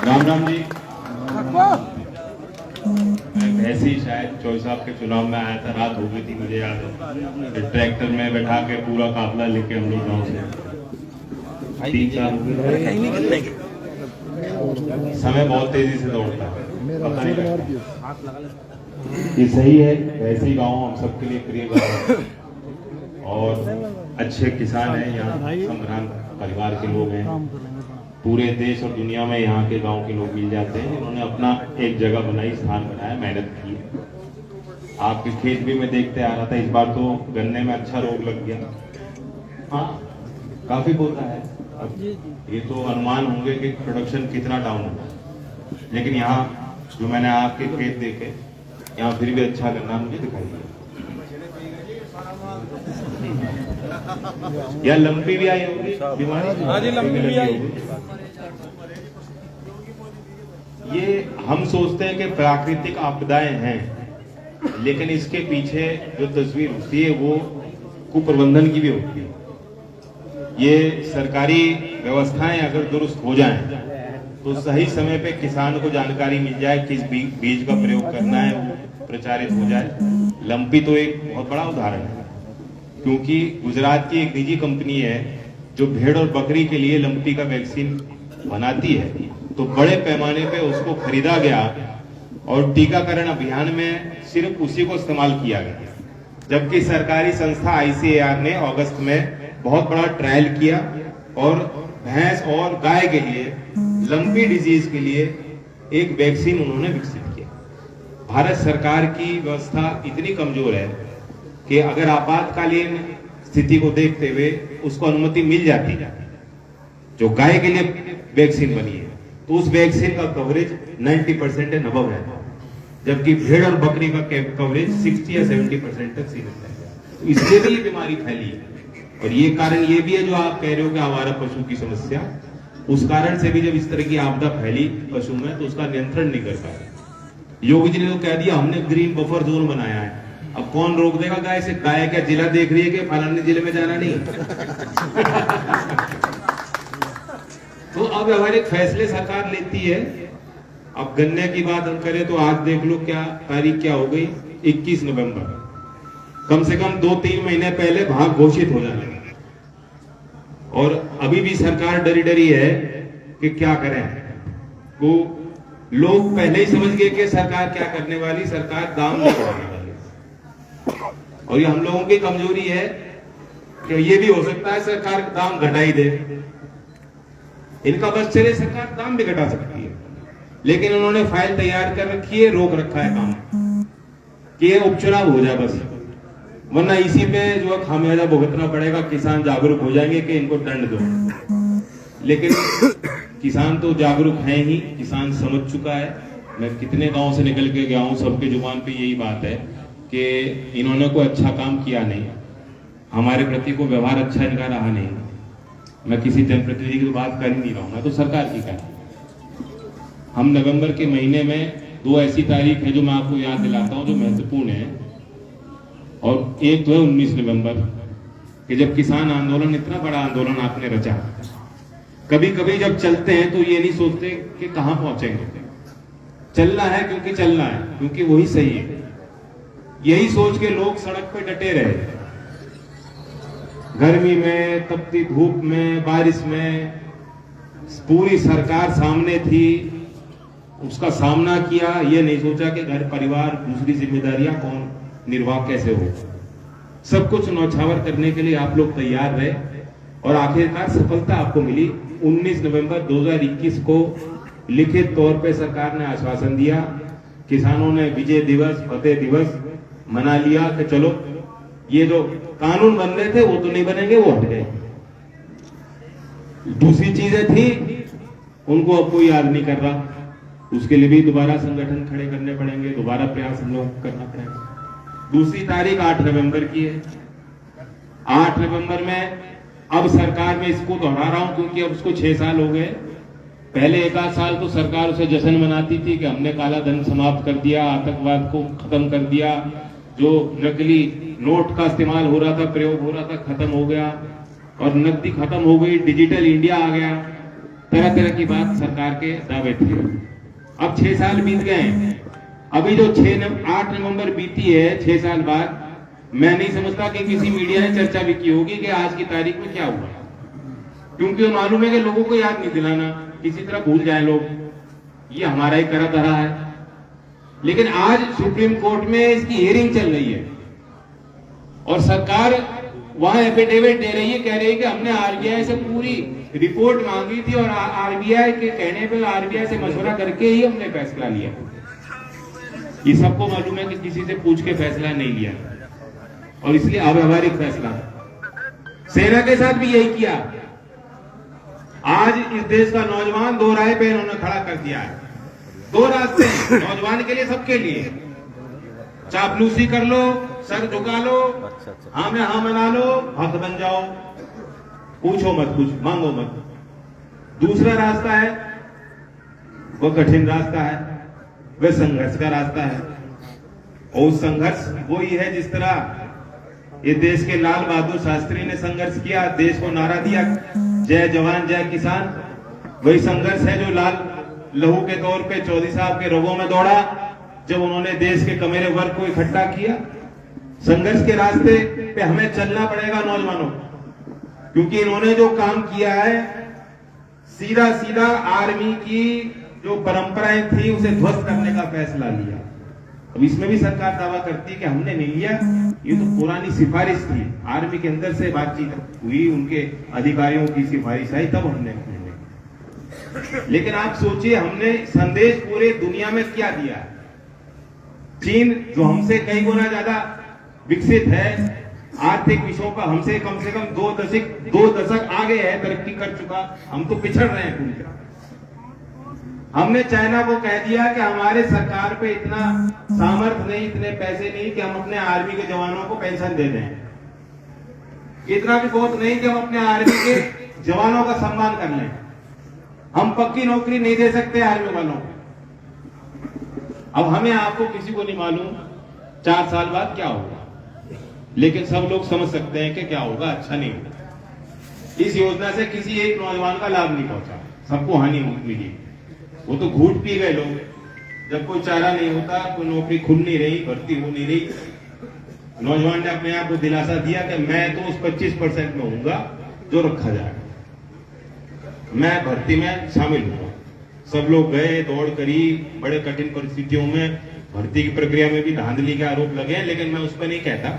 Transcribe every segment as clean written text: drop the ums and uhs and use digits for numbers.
राम राम जी। ऐसे ही शायद चौधरी साहब के चुनाव में आया था, रात हो गई थी मुझे याद है। ट्रैक्टर में बैठा के पूरा काफिला लेके हम लोग गाँव से 3 साल हो गए। समय बहुत तेजी से दौड़ता है, पता नहीं लगता। ये सही है, ऐसे ही गाँव हम सबके लिए प्रिय गाँव है और अच्छे किसान हैं यहाँ, संभ्रांत परिवार के लोग हैं। पूरे देश और दुनिया में यहाँ के गांव के लोग मिल जाते हैं जिन्होंने अपना एक जगह बनाई, स्थान बनाया, मेहनत की है। आपके खेत भी मैं देखते आ रहा था, इस बार तो गन्ने में अच्छा रोग लग गया। हाँ, काफी होता है। अब ये तो अनुमान होंगे कि प्रोडक्शन कितना डाउन होगा, लेकिन यहाँ जो मैंने आपके खेत देखे, यहाँ फिर भी अच्छा गन्ना मुझे दिखाई दिया। या लंपी भी आई होगी बीमारी? हाँ जी, लंपी भी आई। ये हम सोचते हैं कि प्राकृतिक आपदाएं हैं, लेकिन इसके पीछे जो तस्वीर होती है वो कुप्रबंधन की भी होती है। ये सरकारी व्यवस्थाएं अगर दुरुस्त हो जाएं तो सही समय पे किसान को जानकारी मिल जाए, किस बीज का प्रयोग करना है, वो प्रचारित हो जाए। लंपी तो एक बहुत बड़ा उदाहरण है, क्योंकि गुजरात की एक निजी कंपनी है जो भेड़ और बकरी के लिए लंपी का वैक्सीन बनाती है, तो बड़े पैमाने पे उसको खरीदा गया और टीकाकरण अभियान में सिर्फ उसी को इस्तेमाल किया गया। जबकि सरकारी संस्था आईसीएआर ने अगस्त में बहुत बड़ा ट्रायल किया और भैंस और गाय के लिए लंपी डिजीज के लिए एक वैक्सीन उन्होंने विकसित किया। भारत सरकार की व्यवस्था इतनी कमजोर है कि अगर आपातकालीन स्थिति को देखते हुए उसको अनुमति मिल जाती है, जो गाय के लिए वैक्सीन बनी है, तो उस वैक्सीन का कवरेज 90% एंड अबव है, जबकि भेड़ और बकरी का कवरेज 60 या 70% तक सीमित है। तो इसलिए भी ये बीमारी फैली है। और ये कारण ये भी है जो आप कह रहे हो कि आवारा पशु की समस्या, उस कारण से भी जब इस तरह की आपदा फैली पशु में तो उसका नियंत्रण नहीं कर पाए। योगी जी ने तो कह दिया हमने ग्रीन बफर जोन बनाया है, अब कौन रोक देगा गाय से? गाय क्या जिला देख रही है कि फलाने जिले में जाना नहीं? तो अब व्यवहारिक फैसले सरकार लेती है। अब गन्ने की बात हम करें तो आज देख लो क्या तारीख क्या हो गई, 21 नवंबर। कम से कम 2-3 महीने पहले भाग घोषित हो जाने, और अभी भी सरकार डरी डरी है कि क्या करें। वो लोग पहले ही समझ गए कि सरकार क्या करने वाली, सरकार दाम नहीं बढ़ाने वाली। और ये हम लोगों की कमजोरी है कि ये भी हो सकता है सरकार दाम घटाई दे, इनका बस चले सरकार दाम भी घटा सकती है, लेकिन उन्होंने फाइल तैयार कर रखी है, रोक रखा है काम कि ये उपचुनाव हो जाए बस, वरना इसी पे जो है खामियाजा भुगतना पड़ेगा। किसान जागरूक हो जाएंगे कि इनको दंड दो, लेकिन किसान तो जागरूक है ही, किसान समझ चुका है। मैं कितने गांव से निकल के गया हूं, सबके जुबान पे यही बात है कि इन्होंने कोई अच्छा काम किया नहीं, हमारे प्रति को व्यवहार अच्छा इनका रहा नहीं। मैं किसी जनप्रतिनिधि की तो बात कर ही नहीं रहा हूं, मैं तो सरकार की कर। हम नवंबर के महीने में 2 ऐसी तारीख है जो मैं आपको याद दिलाता हूं जो महत्वपूर्ण है, और एक तो है 19 नवंबर कि जब किसान आंदोलन, इतना बड़ा आंदोलन आपने रचा। कभी कभी जब चलते हैं तो ये नहीं सोचते कि कहां पहुंचेंगे, चलना है क्योंकि चलना है, क्योंकि वही सही है। यही सोच के लोग सड़क पे डटे रहे, गर्मी में, तपती धूप में, बारिश में, पूरी सरकार सामने थी, उसका सामना किया। ये नहीं सोचा कि घर परिवार, दूसरी जिम्मेदारियां कौन निर्वाह कैसे हो। सब कुछ नौछावर करने के लिए आप लोग तैयार रहे और आखिरकार सफलता आपको मिली। 19 नवंबर 2021 को लिखित तौर पे सरकार ने आश्वासन दिया, किसानों ने विजय दिवस, फतेह दिवस मना लिया कि चलो ये जो कानून बन रहे थे वो तो नहीं बनेंगे, वो हट गए। दूसरी चीजें थी उनको अब कोई याद नहीं कर रहा, उसके लिए भी दोबारा संगठन खड़े करने पड़ेंगे, दोबारा प्रयास हम लोग करना पड़ेगा। दूसरी तारीख 8 नवंबर की है। 8 नवंबर में अब सरकार में इसको दोहरा रहा हूं क्योंकि अब उसको 6 साल हो गए। पहले 1 साल तो सरकार उसे जश्न मनाती थी कि हमने काला धन समाप्त कर दिया, आतंकवाद को खत्म कर दिया, जो नकली नोट का इस्तेमाल हो रहा था, प्रयोग हो रहा था, खत्म हो गया और नकदी खत्म हो गई, डिजिटल इंडिया आ गया। तरह तरह की बात सरकार के दावे थे। अब 6 साल बीत गए हैं, अभी जो 8 नवंबर बीती है 6 साल बाद, मैं नहीं समझता कि किसी मीडिया ने चर्चा भी की होगी कि आज की तारीख में क्या हुआ, क्योंकि मालूम है कि लोगों को याद नहीं दिलाना, किसी तरह भूल जाए लोग, ये हमारा ही करा धरा है। लेकिन आज सुप्रीम कोर्ट में इसकी हियरिंग चल रही है और सरकार वहां एफिडेविट दे रही है, कह रही है कि हमने आरबीआई से पूरी रिपोर्ट मांगी थी और आरबीआई के कहने पर आरबीआई से मशवरा करके ही हमने फैसला लिया। ये सबको मालूम है कि किसी से पूछ के फैसला नहीं लिया और इसलिए अव्यावहारिक फैसला। सेना के साथ भी यही किया। आज इस देश का नौजवान 2 राह पे इन्होंने खड़ा कर दिया है। 2 रास्ते हैं नौजवान के लिए, सबके लिए। चापलूसी कर लो, सर झुका लो, हाँ में हाँ मना लो, हक बन जाओ, पूछो मत, कुछ मांगो मत। दूसरा रास्ता है, वो कठिन रास्ता है, वह संघर्ष का रास्ता है। और उस संघर्ष वो ही है जिस तरह ये देश के लाल बहादुर शास्त्री ने संघर्ष किया, देश को नारा दिया जय जवान जय किसान। वही संघर्ष है जो लाल लहू के तौर पे चौधरी साहब के रगों में दौड़ा जब उन्होंने देश के कमेरे वर्ग को इकट्ठा किया। संघर्ष के रास्ते पे हमें चलना पड़ेगा नौजवानों, क्योंकि इन्होंने जो काम किया है सीधा सीधा आर्मी की जो परंपराएं थी उसे ध्वस्त करने का फैसला लिया। अब इसमें भी सरकार दावा करती है कि हमने नहीं लिया, ये तो पुरानी सिफारिश थी, आर्मी के अंदर से बातचीत हुई, उनके अधिकारियों की सिफारिश आई, तब हमने लिया। लेकिन आप सोचिए हमने संदेश पूरे दुनिया में क्या दिया। चीन जो हमसे कई गुना ज्यादा विकसित है, आर्थिक विषयों पर हमसे कम से कम 2 दशक आगे है, तरक्की कर चुका, हम तो पिछड़ रहे हैं पूरी तरह। हमने चाइना को कह दिया कि हमारे सरकार पे इतना सामर्थ्य नहीं, इतने पैसे नहीं कि हम अपने आर्मी के जवानों को पेंशन दे दें। इतना भी बहुत नहीं कि हम अपने आर्मी के जवानों का सम्मान कर लें। हम पक्की नौकरी नहीं दे सकते आर्मी वालों को। अब हमें आपको किसी को नहीं मालूम 4 साल बाद क्या होगा, लेकिन सब लोग समझ सकते हैं कि क्या होगा, अच्छा नहीं होगा। इस योजना से किसी एक नौजवान का लाभ नहीं पहुंचा, सबको हानि मिली। वो तो घूट पी गए लोग, जब कोई चारा नहीं होता, कोई नौकरी खुल नहीं रही, भर्ती हो नहीं रही। नौजवान ने अपने आप को दिलासा दिया कि मैं तो उस 25% में होऊंगा जो रखा जाएगा, मैं भर्ती में शामिल हुआ। सब लोग गए, दौड़ करी, बड़े कठिन परिस्थितियों में भर्ती की प्रक्रिया में भी धांधली के आरोप लगे, लेकिन मैं उस पर नहीं कहता,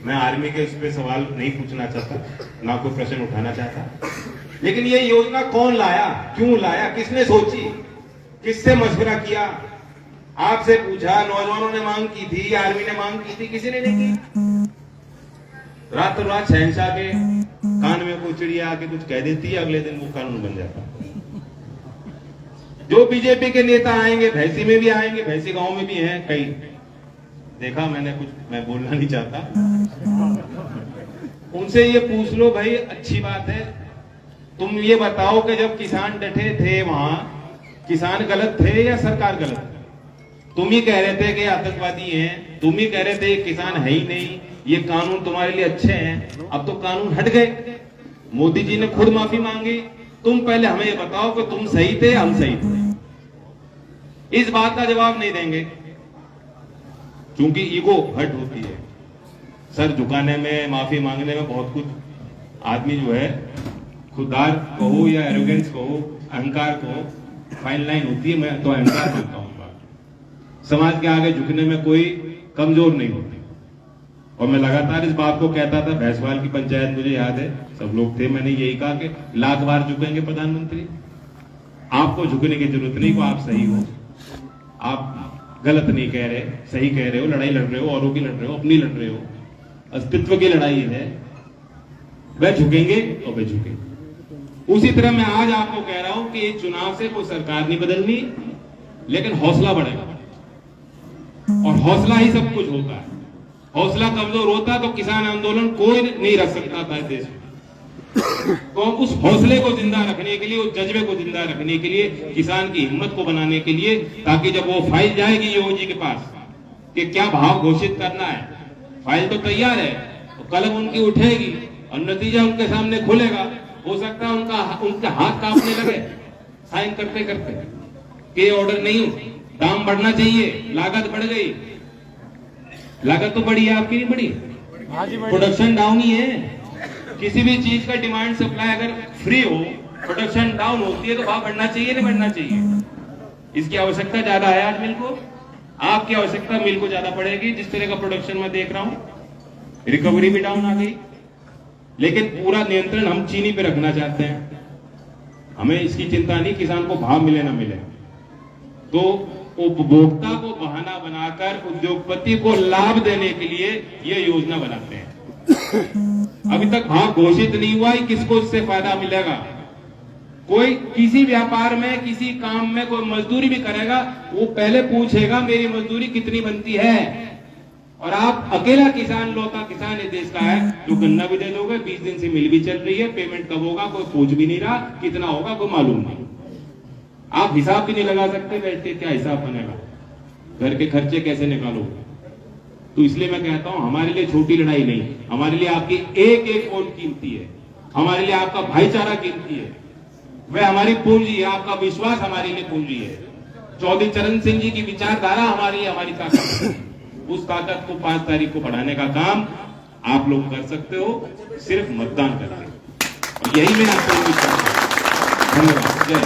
मैं आर्मी के उस पर सवाल नहीं पूछना चाहता, ना कोई प्रश्न उठाना चाहता। लेकिन ये योजना कौन लाया, क्यों लाया, किसने सोची, किससे मशवरा किया? आपसे पूछा, नौजवानों ने मांग की थी, आर्मी ने मांग की थी, किसी ने नहीं की। रातों रात शहंशाह के कान में कोई चिड़िया आके कुछ कह देती है, अगले दिन वो कानून बन जाता। जो बीजेपी के नेता आएंगे, भैंसी में भी आएंगे, भैंसी गांव में भी हैं कई, देखा मैंने, कुछ मैं बोलना नहीं चाहता, उनसे ये पूछ लो भाई, अच्छी बात है, तुम ये बताओ कि जब किसान डटे थे वहां, किसान गलत थे या सरकार गलत थी? तुम ही कह रहे थे कि आतंकवादी हैं, तुम ही कह रहे थे किसान है ही नहीं, ये कानून तुम्हारे लिए अच्छे हैं, अब तो कानून हट गए, मोदी जी ने खुद माफी मांगी। तुम पहले हमें ये बताओ कि तुम सही थे, हम सही थे। इस बात का जवाब नहीं देंगे, क्योंकि ईगो हर्ट होती है। सर झुकाने में, माफी मांगने में बहुत कुछ आदमी जो है, खुददार कहो या एरोगेंस कहो, अहंकार कहो, फाइन लाइन होती है। मैं तो अहंकार मानता हूं, समाज के आगे झुकने में कोई कमजोर नहीं होती। और मैं लगातार इस बात को कहता था, भैंसवाल की पंचायत मुझे याद है, सब लोग थे, मैंने यही कहा कि लाख बार झुकेंगे प्रधानमंत्री, आपको झुकने की जरूरत नहीं, को आप सही हो, आप गलत नहीं कह रहे, सही कह रहे हो, लड़ाई लड़ रहे हो, औरों की लड़ रहे हो, अपनी लड़ रहे हो, अस्तित्व की लड़ाई है, वह झुकेंगे तो वह झुकेंगे। उसी तरह मैं आज आपको कह रहा हूं कि इस चुनाव से कोई सरकार नहीं बदलनी, लेकिन हौसला बढ़ेगा, और हौसला ही सब कुछ होता है। हौसला कमजोर होता तो किसान आंदोलन कोई नहीं रख सकता था देश में। तो उस हौसले को जिंदा रखने के लिए, उस जज्बे को जिंदा रखने के लिए, किसान की हिम्मत को बनाने के लिए, ताकि जब वो फाइल जाएगी योगी जी के पास कि क्या भाव घोषित करना है, फाइल तो तैयार है, तो कलम उनकी उठेगी और नतीजा उनके सामने खुलेगा। हो सकता है उनके हाथ कांपने लगे, साइन करते करते कि ये ऑर्डर नहीं हो, दाम बढ़ना चाहिए, लागत बढ़ गई। लागत तो बढ़ी है, आपकी नहीं बढ़ी, प्रोडक्शन डाउन ही है। किसी भी चीज का डिमांड सप्लाई अगर फ्री हो, प्रोडक्शन डाउन होती है तो भाव बढ़ना चाहिए नहीं बढ़ना चाहिए। इसकी आवश्यकता ज्यादा है आज मिल को, आपकी आवश्यकता मिल को ज्यादा पड़ेगी। जिस तरह का प्रोडक्शन मैं देख रहा हूं, रिकवरी भी डाउन आ गई, लेकिन पूरा नियंत्रण हम चीनी पे रखना चाहते हैं। हमें इसकी चिंता नहीं किसान को भाव मिले ना मिले, तो उपभोक्ता को बहाना बनाकर उद्योगपति को लाभ देने के लिए ये योजना बनाते हैं। अभी तक भाव घोषित नहीं हुआ, किसको इससे फायदा मिलेगा? कोई किसी व्यापार में, किसी काम में कोई मजदूरी भी करेगा, वो पहले पूछेगा मेरी मजदूरी कितनी बनती है। और आप अकेला किसान, लौता किसान इस देश का है जो गन्ना भी दे दोगे, 20 दिन से मिल भी चल रही है, पेमेंट कब होगा कोई पूछ भी नहीं रहा, कितना होगा कोई मालूम नहीं। आप हिसाब भी नहीं लगा सकते, बैठ के क्या हिसाब बनेगा, घर के खर्चे कैसे निकालोगे? तो इसलिए मैं कहता हूं हमारे लिए छोटी लड़ाई नहीं, हमारे लिए आपकी एक एक वोट कीमती है, हमारे लिए आपका भाईचारा कीमती है, वह हमारी पूंजी है, आपका विश्वास हमारे लिए पूंजी है। चौधरी चरण सिंह जी की विचारधारा हमारी हमारी ताकत है। उस ताकत को 5 तारीख को बढ़ाने का काम आप लोग कर सकते हो, सिर्फ मतदान करके। और यही मैं आपको धन्यवाद। जय